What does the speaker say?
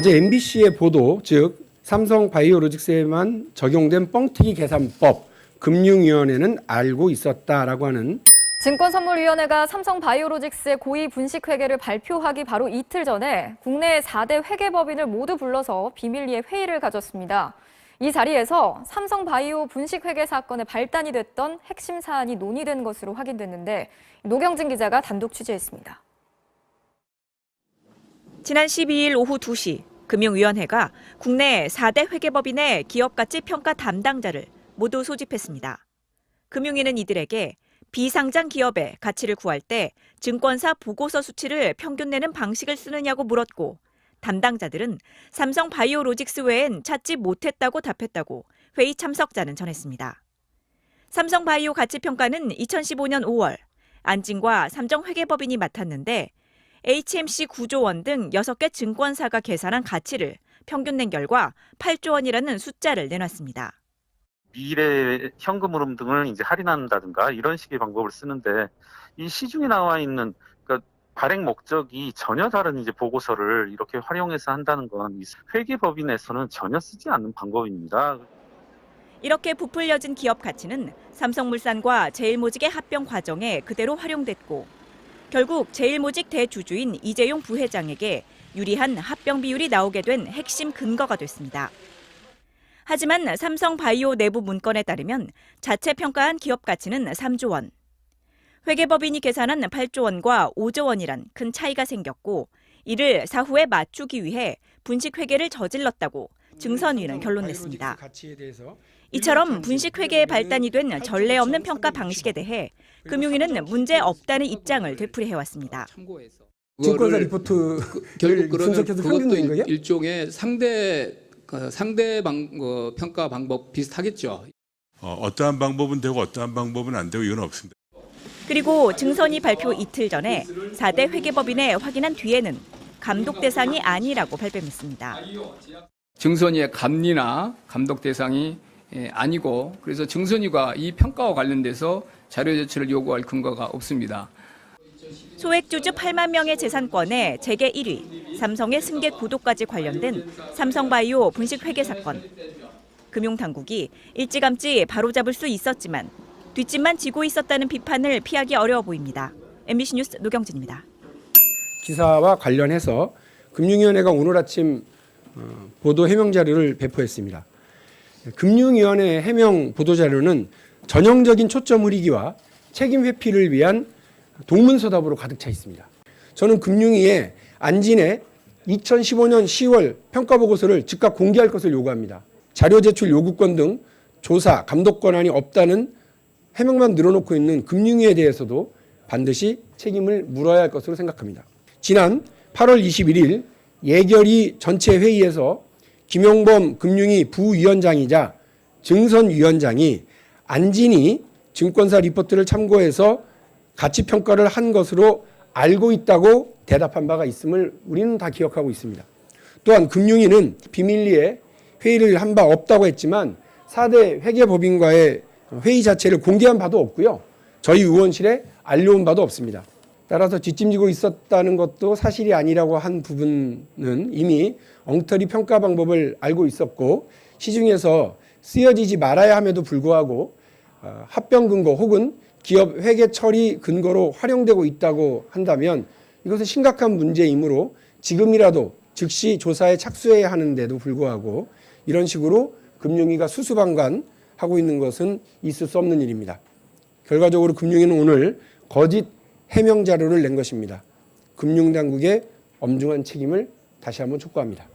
어제 MBC의 보도, 즉 삼성바이오로직스에만 적용된 뻥튀기 계산법, 금융위원회는 알고 있었다라고 하는 증권선물위원회가 삼성바이오로직스의 고의 분식회계를 발표하기 바로 이틀 전에 국내 4대 회계법인을 모두 불러서 비밀리에 회의를 가졌습니다. 이 자리에서 삼성바이오 분식회계 사건의 발단이 됐던 핵심 사안이 논의된 것으로 확인됐는데 노경진 기자가 단독 취재했습니다. 지난 12일 오후 2시 금융위원회가 국내 4대 회계법인의 기업가치 평가 담당자를 모두 소집했습니다. 금융위는 이들에게 비상장 기업의 가치를 구할 때 증권사 보고서 수치를 평균 내는 방식을 쓰느냐고 물었고 담당자들은 삼성바이오로직스 외엔 찾지 못했다고 답했다고 회의 참석자는 전했습니다. 삼성바이오 가치평가는 2015년 5월 안진과 삼정회계법인이 맡았는데 HMC 9조 원 등 6개 증권사가 계산한 가치를 평균 낸 결과 8조 원이라는 숫자를 내놨습니다. 미래 현금 흐름 등을 이제 할인한다든가 이런 식의 방법을 쓰는데 이 시중에 나와 있는 그러니까 발행 목적이 전혀 다른 이제 보고서를 이렇게 활용해서 한다는 건 회계법인에서는 전혀 쓰지 않는 방법입니다. 이렇게 부풀려진 기업 가치는 삼성물산과 제일모직의 합병 과정에 그대로 활용됐고 결국 제일모직 대주주인 이재용 부회장에게 유리한 합병 비율이 나오게 된 핵심 근거가 됐습니다. 하지만 삼성바이오 내부 문건에 따르면 자체 평가한 기업 가치는 3조 원. 회계법인이 계산한 8조 원과 5조 원이란 큰 차이가 생겼고 이를 사후에 맞추기 위해 분식회계를 저질렀다고 증선위는 결론냈습니다. 이처럼 분식회계의 발단이 된 전례 없는 평가 방식에 대해 금융위는 문제 없다는 입장을 되풀이해왔습니다. 증권사 리포트 결국 분석해서 평균 낸 거예요? 일종의 상대 평가 방법 비슷하겠죠. 어떠한 방법은 되고 어떠한 방법은 안 되고 이건 없습니다. 그리고 증선위 발표 이틀 전에 4대 회계법인에 확인한 뒤에는 감독 대상이 아니라고 발뺌했습니다. 증선위의 감리나 감독 대상이 아니고 그래서 증선위가 이 평가와 관련돼서 자료 제출을 요구할 근거가 없습니다. 소액주주 8만 명의 재산권에 재계 1위, 삼성의 승계 구도까지 관련된 삼성바이오 분식회계 사건. 금융당국이 일찌감치 바로잡을 수 있었지만 뒷짐만 지고 있었다는 비판을 피하기 어려워 보입니다. MBC 뉴스 노경진입니다. 기사와 관련해서 금융위원회가 오늘 아침 보도 해명 자료를 배포했습니다. 금융위원회 해명 보도 자료는 전형적인 초점 흐리기와 책임 회피를 위한 동문서답으로 가득 차 있습니다. 저는 금융위에 안진의 2015년 10월 평가보고서를 즉각 공개할 것을 요구합니다. 자료 제출 요구권 등 조사, 감독 권한이 없다는 해명만 늘어놓고 있는 금융위에 대해서도 반드시 책임을 물어야 할 것으로 생각합니다. 지난 8월 21일 예결위 전체 회의에서 김용범 금융위 부위원장이자 증선위원장이 안진이 증권사 리포트를 참고해서 가치평가를 한 것으로 알고 있다고 대답한 바가 있음을 우리는 다 기억하고 있습니다. 또한 금융위는 비밀리에 회의를 한 바 없다고 했지만 4대 회계법인과의 회의 자체를 공개한 바도 없고요. 저희 의원실에 알려온 바도 없습니다. 따라서 뒷짐지고 있었다는 것도 사실이 아니라고 한 부분은 이미 엉터리 평가 방법을 알고 있었고 시중에서 쓰여지지 말아야 함에도 불구하고 합병 근거 혹은 기업 회계 처리 근거로 활용되고 있다고 한다면 이것은 심각한 문제이므로 지금이라도 즉시 조사에 착수해야 하는데도 불구하고 이런 식으로 금융위가 수수방관하고 있는 것은 있을 수 없는 일입니다. 결과적으로 금융위는 오늘 거짓 해명 자료를 낸 것입니다. 금융당국의 엄중한 책임을 다시 한번 촉구합니다.